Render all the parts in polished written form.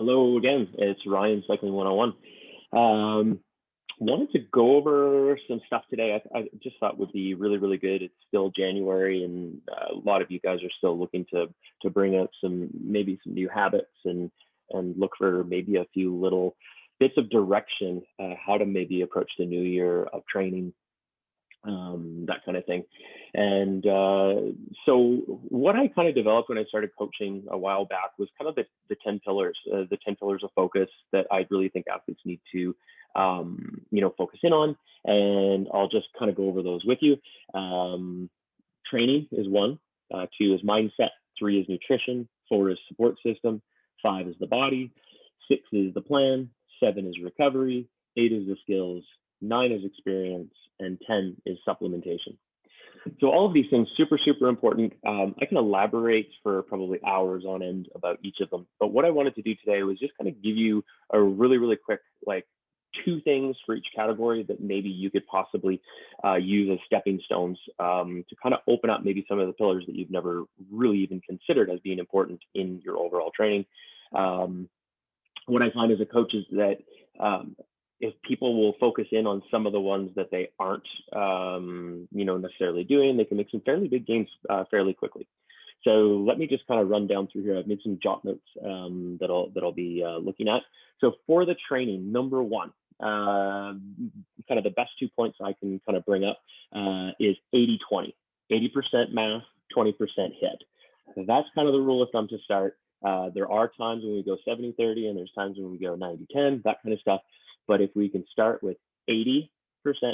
Hello again, it's Ryan, Cycling 101. Wanted to go over some stuff today. I just thought would be really good. It's still January, and a lot of you guys are still looking to bring out maybe some new habits and look for maybe a few little bits of direction, how to maybe approach the new year of training, that kind of thing. And so what I kind of developed when I started coaching a while back was kind of the 10 pillars, the 10 pillars of focus that I really think athletes need to, focus in on. And I'll just kind of go over those with you. Training is one, two is mindset, three is nutrition, four is support system, five is the body, six is the plan, seven is recovery, eight is the skills, nine is experience, and 10 is supplementation. So all of these things, super important. I can elaborate for probably hours on end about each of them. But what I wanted to do today was just kind of give you a really quick, like, two things for each category that maybe you could possibly use as stepping stones to kind of open up maybe some of the pillars that you've never really even considered as being important in your overall training. What I find as a coach is that if people will focus in on some of the ones that they aren't, necessarily doing, they can make some fairly big gains fairly quickly. So let me just kind of run down through here. I've made some jot notes that I'll be looking at. So for the training, number one, kind of the best 2 points I can kind of bring up is 80-20, 80% mass, 20% hit. That's kind of the rule of thumb to start. There are times when we go 70-30, and there's times when we go 90-10, that kind of stuff. But if we can start with 80%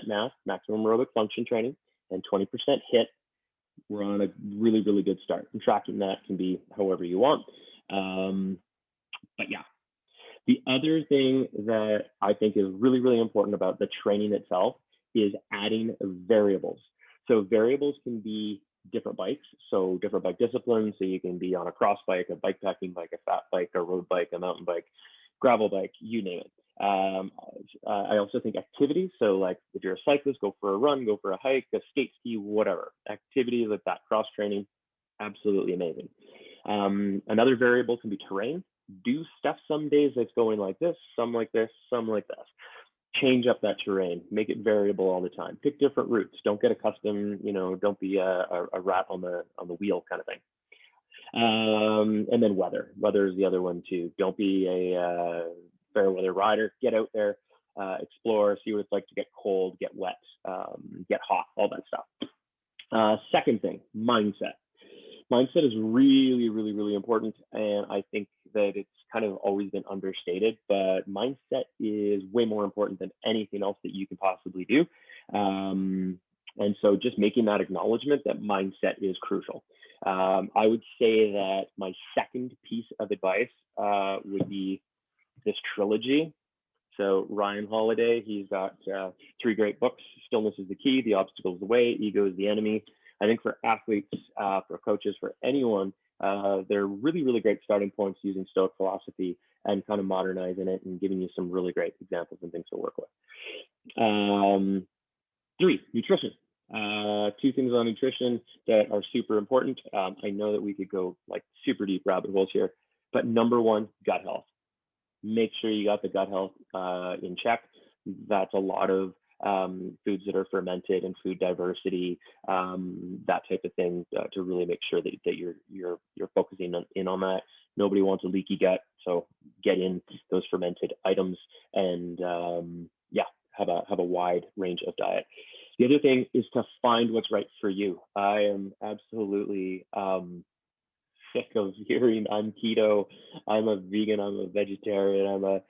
mass, maximum aerobic function training, and 20% hit, we're on a really good start. And tracking that can be however you want. But yeah, the other thing that I think is really important about the training itself is adding variables. So variables can be different bikes, so different bike disciplines. So you can be on a cross bike, a bike packing bike, a fat bike, a road bike, a mountain bike, gravel bike, you name it. I also think activities. So like if you're a cyclist, go for a run, go for a hike, a skate ski, whatever. Activities like that, cross training, absolutely amazing. Another variable can be terrain. Do stuff some days that's going like this, some like this, some like this. Change up that terrain, make it variable all the time. Pick different routes. Don't get accustomed, don't be a rat on the wheel kind of thing. And then weather. Weather is the other one too. Don't be a fair weather rider. Get out there, explore, see what it's like to get cold, get wet, get hot, all that stuff. Second thing, mindset. Mindset is really important, and I think that it's kind of always been understated, but mindset is way more important than anything else that you can possibly do. And so just making that acknowledgement that mindset is crucial. I would say that my second piece of advice would be this trilogy. So Ryan Holiday, he's got 3 great books: Stillness is the Key, The Obstacle is the Way, Ego is the Enemy. I think for athletes, for coaches, for anyone, they're really great starting points using Stoic philosophy and kind of modernizing it and giving you some really great examples and things to work with. 3, nutrition. 2 things on nutrition that are super important. I know that we could go like super deep rabbit holes here, but number 1, gut health. Make sure you got the gut health in check. That's a lot of foods that are fermented and food diversity, that type of thing, to really make sure that you're focusing in on that. Nobody wants a leaky gut, so get in those fermented items and have a wide range of diet. The other thing is to find what's right for you. I am absolutely sick of hearing I'm keto, I'm a vegan, I'm a vegetarian, I'm a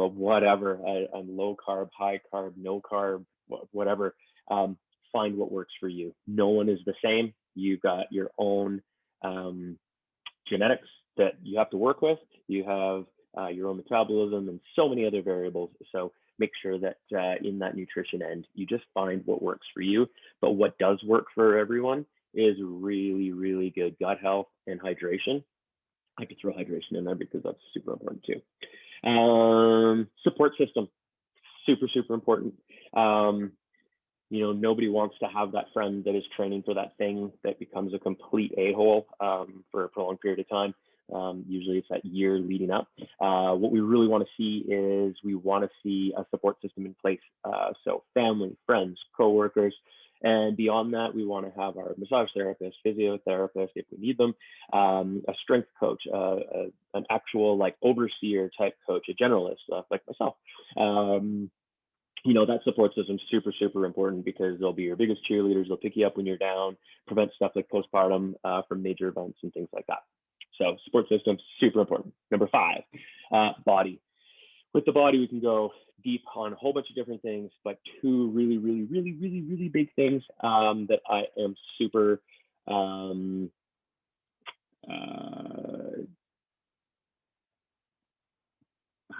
whatever, I'm low carb, high carb, no carb, whatever. Find what works for you. No one is the same. You've got your own genetics that you have to work with. You have your own metabolism and so many other variables. So make sure that in that nutrition end, you just find what works for you. But what does work for everyone is really good gut health and hydration. I could throw hydration in there because that's super important too. Support system, super important. Nobody wants to have that friend that is training for that thing that becomes a complete a-hole for a prolonged period of time. Usually it's that year leading up. What we really want to see is we want to see a support system in place. So family, friends, coworkers, and beyond that, we want to have our massage therapist, physiotherapist, if we need them, a strength coach, an actual like overseer type coach, a generalist like myself. That support system is super, super important because they'll be your biggest cheerleaders. They'll pick you up when you're down, prevent stuff like postpartum from major events and things like that. So support system, super important. Number 5, body. With the body, we can go deep on a whole bunch of different things, but 2 really, really, really, really, really big things that I am super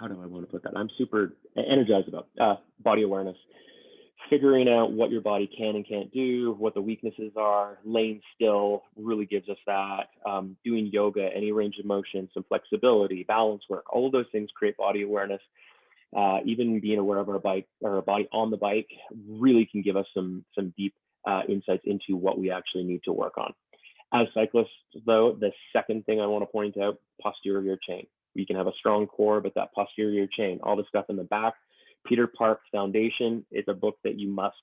how do I want to put that? I'm super energized about body awareness, figuring out what your body can and can't do, what the weaknesses are. Laying still really gives us that. Doing yoga, any range of motion, some flexibility, balance work, all of those things create body awareness. Even being aware of our bike or our body on the bike really can give us some deep insights into what we actually need to work on. As cyclists, though, the second thing I want to point out, posterior chain. You can have a strong core, but that posterior chain, all the stuff in the back. Peter Park's Foundation is a book that you must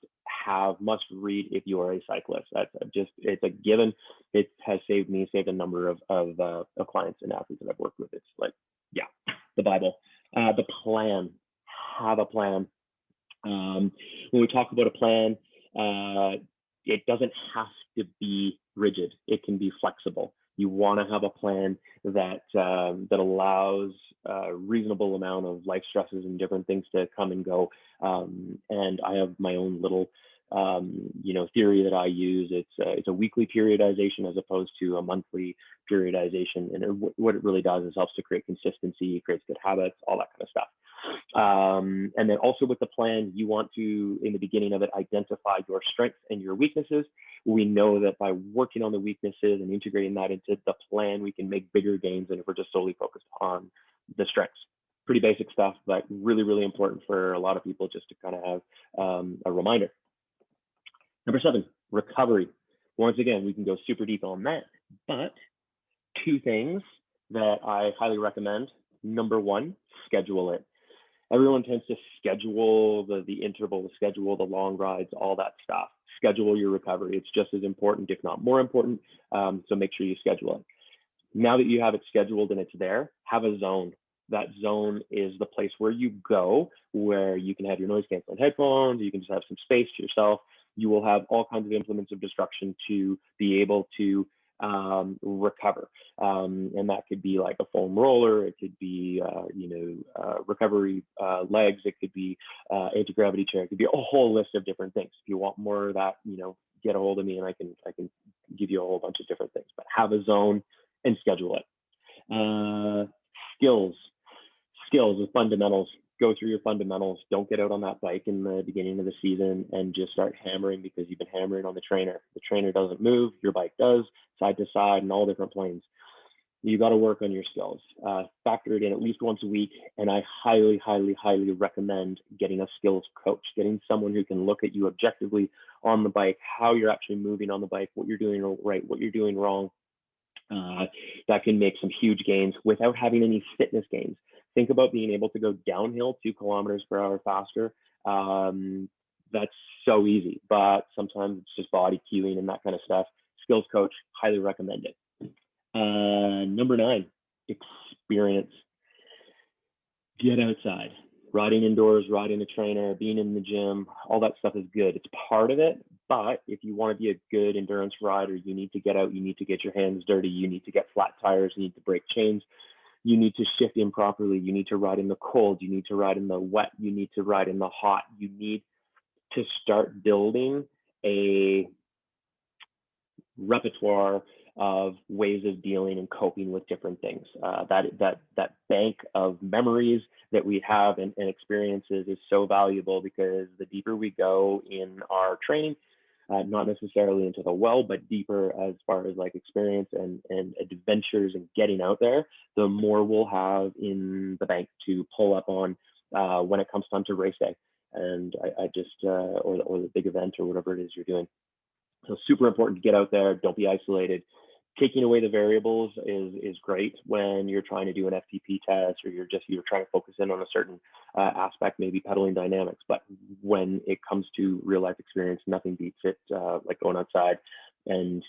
read if you are a cyclist. It's a given. It has saved a number of clients and athletes that I've worked with. It's like, yeah, the Bible. The plan, have a plan. When we talk about a plan, it doesn't have to be rigid. It can be flexible. You want to have a plan that allows a reasonable amount of life stresses and different things to come and go. And I have my own little theory that I use. It's a weekly periodization as opposed to a monthly periodization. And what it really does is helps to create consistency, creates good habits, all that kind of stuff. And then also with the plan, you want to, in the beginning of it, identify your strengths and your weaknesses. We know that by working on the weaknesses and integrating that into the plan, we can make bigger gains than if we're just solely focused on the strengths. Pretty basic stuff, but really, really important for a lot of people just to kind of have a reminder. Number 7, recovery. Once again, we can go super deep on that, but 2 things that I highly recommend. Number 1, schedule it. Everyone tends to schedule the interval, schedule the long rides, all that stuff. Schedule your recovery. It's just as important, if not more important. So make sure you schedule it. Now that you have it scheduled and it's there, have a zone. That zone is the place where you go, where you can have your noise canceling headphones. You can just have some space to yourself. You will have all kinds of implements of destruction to be able to recover. And that could be like a foam roller. It could be, recovery legs. It could be anti-gravity chair. It could be a whole list of different things. If you want more of that, get a hold of me and I can give you a whole bunch of different things, but have a zone and schedule it. Skills with fundamentals. Go through your fundamentals. Don't get out on that bike in the beginning of the season and just start hammering because you've been hammering on the trainer. The trainer doesn't move, your bike does, side to side and all different planes. You got to work on your skills. Factor it in at least once a week. And I highly, highly, highly recommend getting a skills coach, getting someone who can look at you objectively on the bike, how you're actually moving on the bike, what you're doing right, what you're doing wrong. That can make some huge gains without having any fitness gains. Think about being able to go downhill 2 kilometers per hour faster. That's so easy, but sometimes it's just body cueing and that kind of stuff. Skills coach, highly recommend it. Number 9, experience. Get outside. Riding indoors, riding a trainer, being in the gym, all that stuff is good. It's part of it, but if you want to be a good endurance rider, you need to get out, you need to get your hands dirty, you need to get flat tires, you need to break chains, you need to shift in properly, you need to ride in the cold, you need to ride in the wet, you need to ride in the hot. You need to start building a repertoire of ways of dealing and coping with different things. That bank of memories that we have and experiences is so valuable because the deeper we go in our training, not necessarily into the well, but deeper as far as like experience and adventures and getting out there, the more we'll have in the bank to pull up on when it comes time to race day. And or the big event or whatever it is you're doing. So super important to get out there. Don't be isolated. taking away the variables is great when you're trying to do an FTP test, or you're trying to focus in on a certain aspect, maybe pedaling dynamics. But when it comes to real life experience, nothing beats it, like going outside and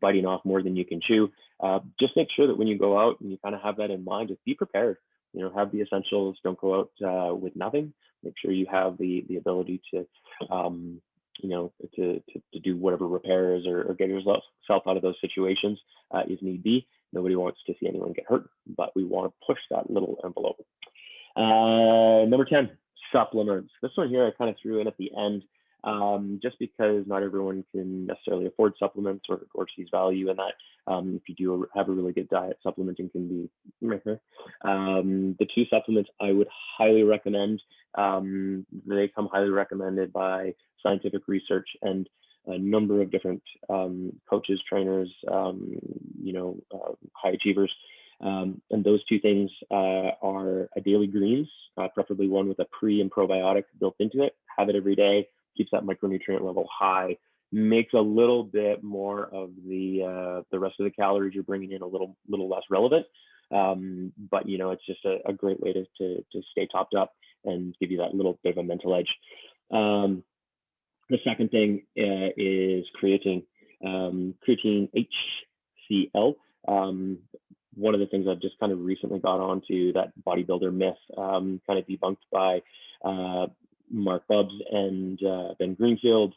biting off more than you can chew. Just make sure that when you go out and you kind of have that in mind, just be prepared. Have the essentials. Don't go out with nothing. Make sure you have the ability to to do whatever repairs or get yourself out of those situations if need be. Nobody wants to see anyone get hurt, but we want to push that little envelope. Number 10, supplements. This one here I kind of threw in at the end, just because not everyone can necessarily afford supplements or sees value in that. If you do have a really good diet, supplementing can be. The two supplements I would highly recommend, they come highly recommended by scientific research and a number of different coaches, trainers, high achievers. And those two things are a daily greens, preferably one with a pre and probiotic built into it. Have it every day, keeps that micronutrient level high, makes a little bit more of the rest of the calories you're bringing in a little less relevant. But it's just a great way to stay topped up and give you that little bit of a mental edge. The second thing is creatine. Creatine HCl. One of the things I've just kind of recently got onto, that bodybuilder myth, kind of debunked by Mark Bubbs and Ben Greenfield.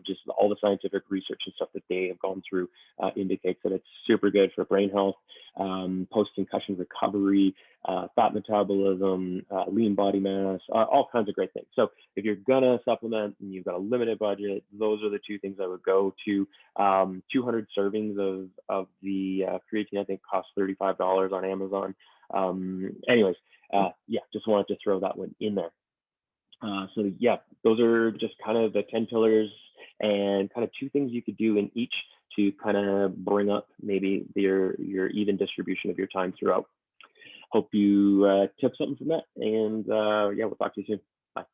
Just all the scientific research and stuff that they have gone through indicates that it's super good for brain health, post-concussion recovery, fat metabolism, lean body mass, all kinds of great things. So if you're gonna supplement and you've got a limited budget, those are the two things I would go to. 200 servings of the creatine, I think, costs $35 on Amazon. Just wanted to throw that one in there. So yeah, those are just kind of the 10 pillars and kind of two things you could do in each to kind of bring up maybe your even distribution of your time throughout. Hope you took something from that, and we'll talk to you soon. Bye.